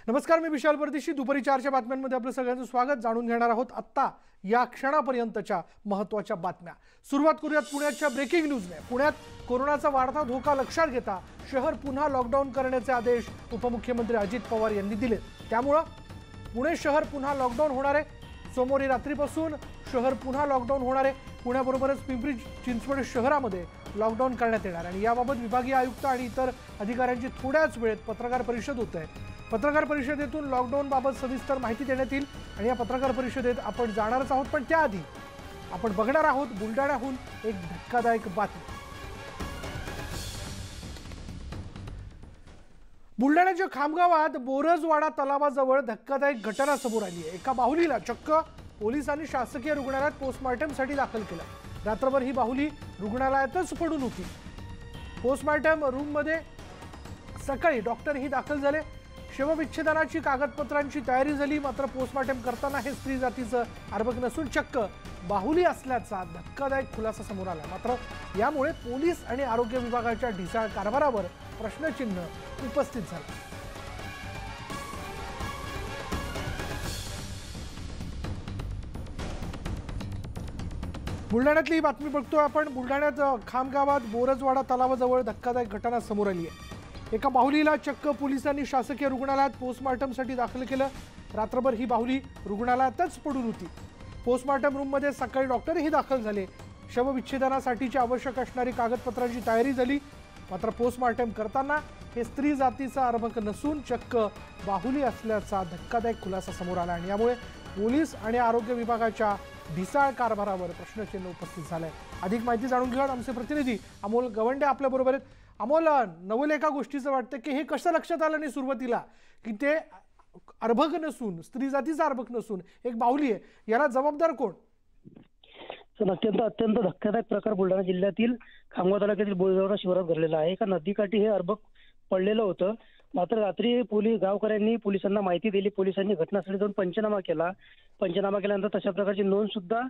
नमस्कार, मी विशाल परदेशी. दुपारी 4च्या बातम्यांमध्ये आपलं सगळ्यांचं स्वागत. जाणून घेणार आहोत आत्ता या क्षणापर्यंतच्या महत्त्वाच्या बातम्या. सुरुवात करूयात पुण्याच्या ब्रेकिंग न्यूजने. पुण्यात कोरोनाचा वाढता धोका लक्षात घेता शहर पुन्हा लॉकडाऊन करण्याचे आदेश उपमुख्यमंत्री अजित पवार यांनी दिले. त्यामुळे पुणे शहर पुन्हा लॉकडाऊन होणार आहे. सोमवारी रात्रीपासून शहर पुन्हा लॉकडाऊन होणार आहे. पुण्याबरोबरच पिंपरी चिंचवड शहरामध्ये लॉकडाऊन करण्यात येणार आणि याबाबत विभागीय आयुक्त आणि इतर अधिकाऱ्यांची थोड्याच वेळेत पत्रकार परिषद होत आहे. पत्रकार परिषदेतून लॉकडाऊन बाबत सविस्तर माहिती देण्यात येईल आणि या पत्रकार परिषदेत आपण जाणारच आहोत. पण त्याआधी आपण बघणार आहोत बुलढाण्याहून एक धक्कादायक बातमी. बुलढाण्याच्या खामगावात बोरजवाडा तलावाजवळ धक्कादायक घटना समोर आली आहे. एका बाहुलीला चक्क पोलिसांनी शासकीय रुग्णालयात पोस्टमार्टमसाठी दाखल केलं. रात्रभर ही बाहुली रुग्णालयातच पडून होती. पोस्टमार्टम रूममध्ये सकाळी डॉक्टरही दाखल झाले. शवविच्छेदनाची कागदपत्रांची तयारी झाली. मात्र पोस्टमार्टम करताना हे स्त्री जातीचं अर्भक नसून चक्क बाहुली असल्याचा धक्कादायक खुलासा समोर आला. मात्र यामुळे पोलीस आणि आरोग्य विभागाच्या ढिसाळ कारभारावर प्रश्नचिन्ह उपस्थित झालं. बुलढाण्यातली ही बातमी बघतोय आपण. बुलढाण्यात खामगावात बोरजवाडा तलावाजवळ धक्कादायक घटना समोर आली आहे. एका बाहुलीला चक्क पोलिसांनी शासकीय रुग्णालयात पोस्टमार्टमसाठी दाखल केलं. रात्रभर ही बाहुली रुग्णालयातच पडून होती. पोस्टमार्टम रूममध्ये सकाळी डॉक्टरही दाखल झाले. शवविच्छेदनासाठीची आवश्यक असणारी कागदपत्रांची तयारी झाली. मात्र पोस्टमार्टम करताना हे स्त्री जातीचा अर्भक नसून चक्क बाहुली असल्याचा धक्कादायक खुलासा समोर आला आणि यामुळे पोलीस आणि आरोग्य विभागाच्या ढिसाळ कारभारावर प्रश्नचिन्ह उपस्थित झालंय. अधिक माहिती जाणून घेऊन आमचे प्रतिनिधी अमोल गवंडे आपल्या बरोबर आहेत. अमोल, नवल एका गोष्टीचं वाटतं की हे कसं लक्षात आलं नाही सुरुवातीला की ते अर्भक नसून, स्त्री जातीचा अर्भक नसून एक बाहुली आहे, याला जबाबदार कोण? अत्यंत धक्कादायक प्रकार बुलढाणा जिल्ह्यातील खामगाव तालुक्यातील बोरजवाडा शिवारात घडलेला आहे. एका नदीकाठी हे अर्भक पडलेलं होतं. मात्र रात्री गावकऱ्यांनी पोलिसांना माहिती दिली. पोलिसांनी घटनास्थळी जाऊन पंचनामा केल्यानंतर तशा प्रकारची नोंद सुद्धा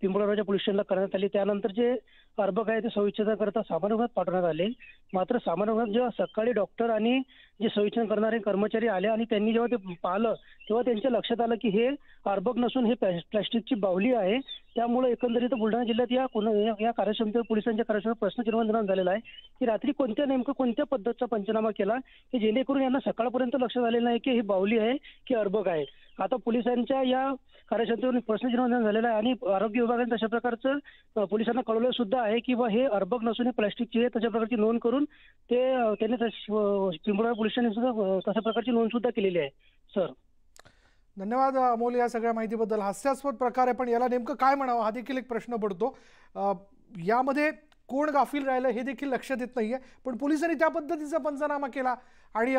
पिंपळगावच्या पोलीस स्टेशनला करण्यात आली. त्यानंतर जे अर्भक आहे ते शवविच्छेदन करता सामान्य रुग्णालयात पाठवण्यात आले. मात्र सामान्य रुग्णालयात जेव्हा सकाळी डॉक्टर आणि जे शवविच्छेदन करणारे कर्मचारी आले आणि त्यांनी जेव्हा ते पाहिलं तेव्हा त्यांच्या लक्षात आलं की हे अर्भक नसून हे प्लॅस्टिकची बाहुली आहे. त्यामुळे एकंदरीत बुलढाणा जिल्ह्यात या कार्यक्षमतेवर पोलिसांच्या कार्यक्षमतेवर प्रश्नचिन्ह निर्माण झालेला आहे की रात्री कोणत्या पद्धतीचा पंचनामा केला की जेणेकरून यांना सकाळपर्यंत लक्षात आलेलं नाही की ही बाहुली आहे की अर्भक आहे. आता पोलिसांच्या या कार्यक्षमतेवर प्रश्नचिन्ह निर्माण झालेला आहे आणि आरोग्य विभागाने तशा प्रकारचं पोलिसांना कळवलं सुद्धा आहे की हे अर्भक नसून हे प्लॅस्टिकची आहे. तशा प्रकारची नोंद करून त्यांनी पिंपळगाव पोलीस स्टेशन सुद्धा तशा प्रकारची नोंद सुद्धा केलेली आहे. सर, धन्यवाद अमोल या सगळ्या माहितीबद्दल. हास्यास्पद प्रकार आहे, पण याला नेमकं काय म्हणावं हा देखील एक प्रश्न पडतो. यामध्ये कोण गाफील राहिलं हे देखील लक्षात येत नाहीये. पण पोलिसांनी त्या पद्धतीचा पंचनामा केला आणि